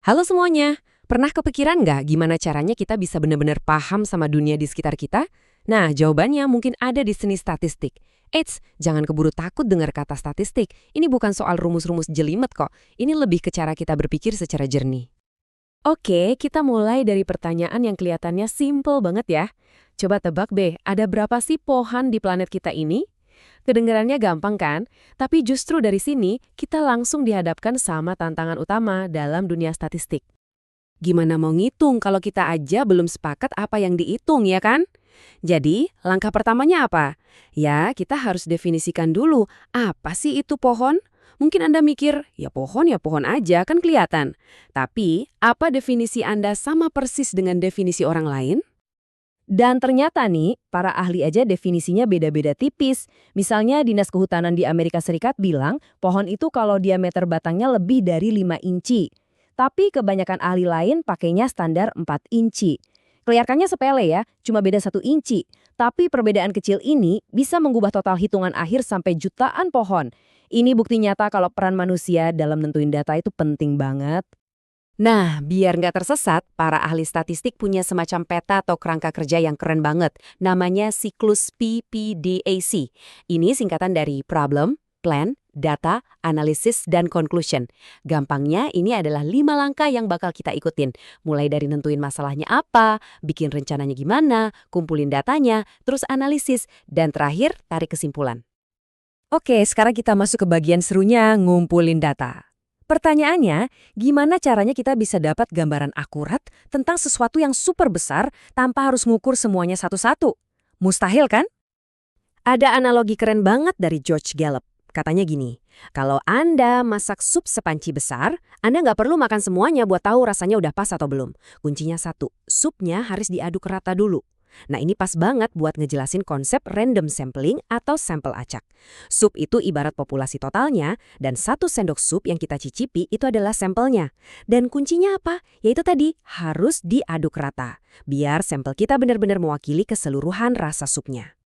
Halo semuanya, pernah kepikiran nggak gimana caranya kita bisa benar-benar paham sama dunia di sekitar kita? Nah, jawabannya mungkin ada di seni statistik. Eits, jangan keburu takut dengar kata statistik. Ini bukan soal rumus-rumus jelimet kok. Ini lebih ke cara kita berpikir secara jernih. Oke, kita mulai dari pertanyaan yang kelihatannya simple banget ya. Coba tebak deh, ada berapa sih pohon di planet kita ini? Kedengarannya gampang kan? Tapi justru dari sini, kita langsung dihadapkan sama tantangan utama dalam dunia statistik. Gimana mau ngitung kalau kita aja belum sepakat apa yang dihitung, ya kan? Jadi, langkah pertamanya apa? Ya, kita harus definisikan dulu, apa sih itu pohon? Mungkin Anda mikir, ya pohon aja, kan kelihatan. Tapi, apa definisi Anda sama persis dengan definisi orang lain? Dan ternyata nih, para ahli aja definisinya beda-beda tipis. Misalnya Dinas Kehutanan di Amerika Serikat bilang, pohon itu kalau diameter batangnya lebih dari 5 inci. Tapi kebanyakan ahli lain pakainya standar 4 inci. Kelihatannya sepele ya, cuma beda 1 inci. Tapi perbedaan kecil ini bisa mengubah total hitungan akhir sampai jutaan pohon. Ini bukti nyata kalau peran manusia dalam nentuin data itu penting banget. Nah, biar nggak tersesat, para ahli statistik punya semacam peta atau kerangka kerja yang keren banget. Namanya siklus PPDAC. Ini singkatan dari Problem, Plan, Data, Analysis, dan Conclusion. Gampangnya, ini adalah 5 langkah yang bakal kita ikutin. Mulai dari nentuin masalahnya apa, bikin rencananya gimana, kumpulin datanya, terus analisis, dan terakhir tarik kesimpulan. Oke, sekarang kita masuk ke bagian serunya, ngumpulin data. Pertanyaannya, gimana caranya kita bisa dapat gambaran akurat tentang sesuatu yang super besar tanpa harus ngukur semuanya satu-satu? Mustahil kan? Ada analogi keren banget dari George Gallup. Katanya gini, kalau Anda masak sup sepanci besar, Anda nggak perlu makan semuanya buat tahu rasanya udah pas atau belum. Kuncinya satu, supnya harus diaduk rata dulu. Nah, ini pas banget buat ngejelasin konsep random sampling atau sampel acak. Sup itu ibarat populasi totalnya, dan 1 sendok sup yang kita cicipi itu adalah sampelnya. Dan kuncinya apa? Yaitu tadi, harus diaduk rata, biar sampel kita benar-benar mewakili keseluruhan rasa supnya.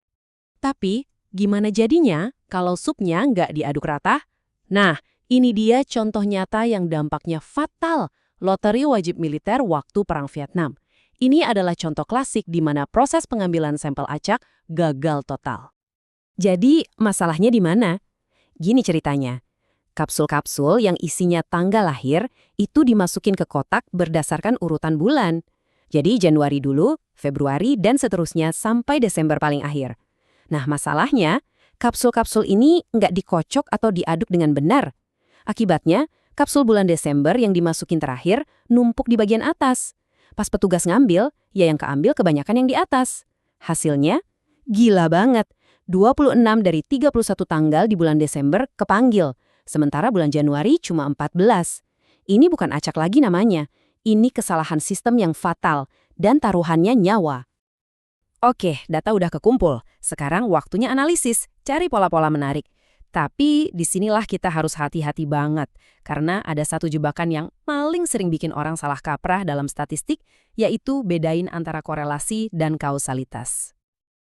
Tapi, gimana jadinya kalau supnya nggak diaduk rata? Nah, ini dia contoh nyata yang dampaknya fatal. Loteria wajib militer waktu Perang Vietnam. Ini adalah contoh klasik di mana proses pengambilan sampel acak gagal total. Jadi, masalahnya di mana? Gini ceritanya. Kapsul-kapsul yang isinya tanggal lahir itu dimasukin ke kotak berdasarkan urutan bulan. Jadi Januari dulu, Februari, dan seterusnya sampai Desember paling akhir. Nah, masalahnya, kapsul-kapsul ini nggak dikocok atau diaduk dengan benar. Akibatnya, kapsul bulan Desember yang dimasukin terakhir numpuk di bagian atas. Pas petugas ngambil, ya yang keambil kebanyakan yang di atas. Hasilnya, gila banget. 26 dari 31 tanggal di bulan Desember kepanggil, sementara bulan Januari cuma 14. Ini bukan acak lagi namanya. Ini kesalahan sistem yang fatal, dan taruhannya nyawa. Oke, data udah kekumpul. Sekarang waktunya analisis, cari pola-pola menarik. Tapi disinilah kita harus hati-hati banget, karena ada satu jebakan yang paling sering bikin orang salah kaprah dalam statistik, yaitu bedain antara korelasi dan kausalitas.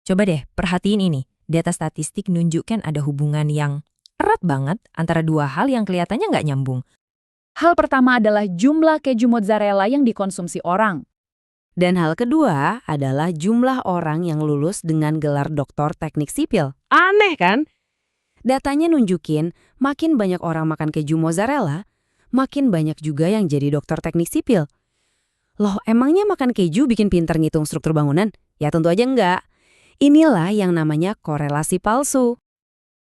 Coba deh, perhatiin ini. Data statistik nunjukkan ada hubungan yang erat banget antara dua hal yang kelihatannya nggak nyambung. Hal pertama adalah jumlah keju mozzarella yang dikonsumsi orang. Dan hal kedua adalah jumlah orang yang lulus dengan gelar doktor teknik sipil. Aneh kan? Datanya nunjukin makin banyak orang makan keju mozzarella, makin banyak juga yang jadi dokter teknik sipil. Loh, emangnya makan keju bikin pinter ngitung struktur bangunan? Ya tentu aja enggak. Inilah yang namanya korelasi palsu.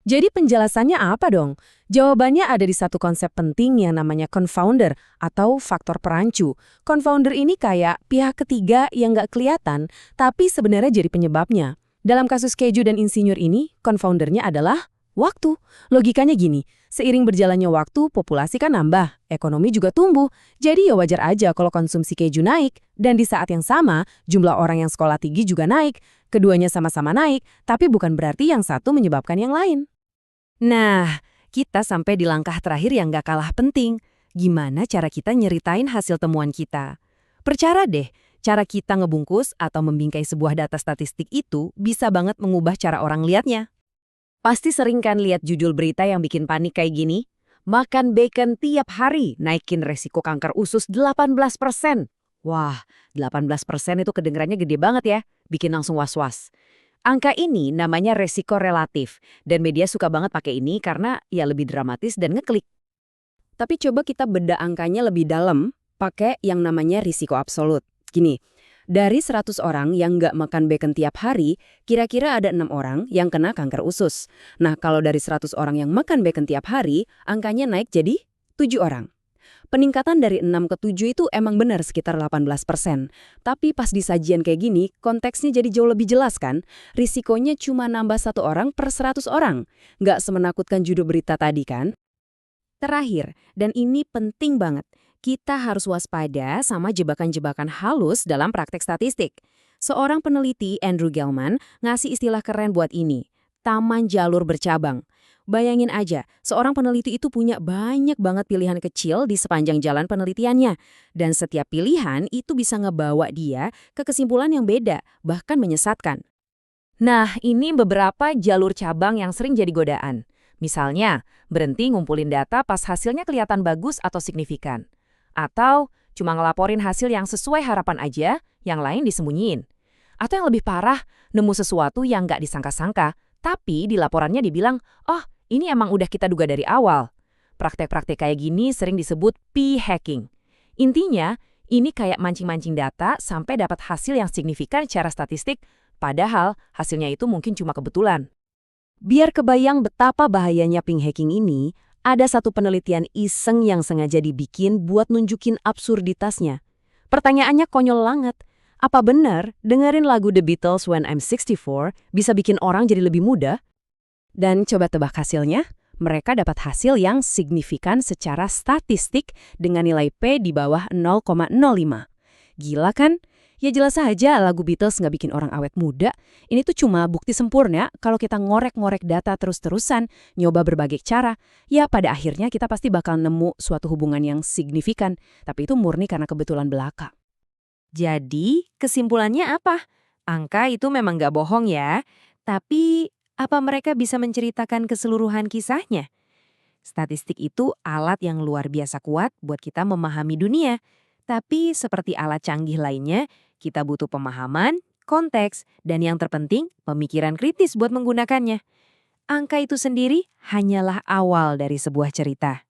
Jadi penjelasannya apa dong? Jawabannya ada di satu konsep penting yang namanya confounder atau faktor perancu. Confounder ini kayak pihak ketiga yang nggak kelihatan, tapi sebenarnya jadi penyebabnya. Dalam kasus keju dan insinyur ini, confoundernya adalah waktu. Logikanya gini, seiring berjalannya waktu, populasi kan nambah, ekonomi juga tumbuh. Jadi ya wajar aja kalau konsumsi keju naik. Dan di saat yang sama, jumlah orang yang sekolah tinggi juga naik. Keduanya sama-sama naik, tapi bukan berarti yang satu menyebabkan yang lain. Nah, kita sampai di langkah terakhir yang gak kalah penting. Gimana cara kita nyeritain hasil temuan kita? Percaya deh, cara kita ngebungkus atau membingkai sebuah data statistik itu bisa banget mengubah cara orang lihatnya. Pasti sering kan lihat judul berita yang bikin panik kayak gini? Makan bacon tiap hari naikin resiko kanker usus 18%. Wah, 18% itu kedengarannya gede banget ya, bikin langsung was-was. Angka ini namanya resiko relatif, dan media suka banget pakai ini karena ya lebih dramatis dan ngeklik. Tapi coba kita bedah angkanya lebih dalam, pakai yang namanya risiko absolut. Gini, dari 100 orang yang nggak makan bacon tiap hari, kira-kira ada 6 orang yang kena kanker usus. Nah, kalau dari 100 orang yang makan bacon tiap hari, angkanya naik jadi 7 orang. Peningkatan dari 6 ke 7 itu emang benar sekitar 18%. Tapi pas di sajian kayak gini, konteksnya jadi jauh lebih jelas kan? Risikonya cuma nambah 1 orang per 100 orang. Nggak semenakutkan judul berita tadi kan? Terakhir, dan ini penting banget, kita harus waspada sama jebakan-jebakan halus dalam praktek statistik. Seorang peneliti, Andrew Gelman, ngasih istilah keren buat ini, taman jalur bercabang. Bayangin aja, seorang peneliti itu punya banyak banget pilihan kecil di sepanjang jalan penelitiannya. Dan setiap pilihan itu bisa ngebawa dia ke kesimpulan yang beda, bahkan menyesatkan. Nah, ini beberapa jalur cabang yang sering jadi godaan. Misalnya, berhenti ngumpulin data pas hasilnya kelihatan bagus atau signifikan. Atau cuma ngelaporin hasil yang sesuai harapan aja, yang lain disembunyiin. Atau yang lebih parah, nemu sesuatu yang nggak disangka-sangka, tapi di laporannya dibilang, oh ini emang udah kita duga dari awal. Praktek-praktek kayak gini sering disebut p-hacking. Intinya, ini kayak mancing-mancing data sampai dapat hasil yang signifikan secara statistik, padahal hasilnya itu mungkin cuma kebetulan. Biar kebayang betapa bahayanya ping hacking ini, ada satu penelitian iseng yang sengaja dibikin buat nunjukin absurditasnya. Pertanyaannya konyol banget. Apa benar dengerin lagu The Beatles When I'm 64 bisa bikin orang jadi lebih muda? Dan coba tebak hasilnya, mereka dapat hasil yang signifikan secara statistik dengan nilai P di bawah 0,05. Gila kan? Ya jelas saja lagu Beatles nggak bikin orang awet muda. Ini tuh cuma bukti sempurna kalau kita ngorek-ngorek data terus-terusan, nyoba berbagai cara. Ya pada akhirnya kita pasti bakal nemu suatu hubungan yang signifikan. Tapi itu murni karena kebetulan belaka. Jadi, kesimpulannya apa? Angka itu memang nggak bohong ya. Tapi, apa mereka bisa menceritakan keseluruhan kisahnya? Statistik itu alat yang luar biasa kuat buat kita memahami dunia. Tapi seperti alat canggih lainnya, kita butuh pemahaman, konteks, dan yang terpenting, pemikiran kritis buat menggunakannya. Angka itu sendiri hanyalah awal dari sebuah cerita.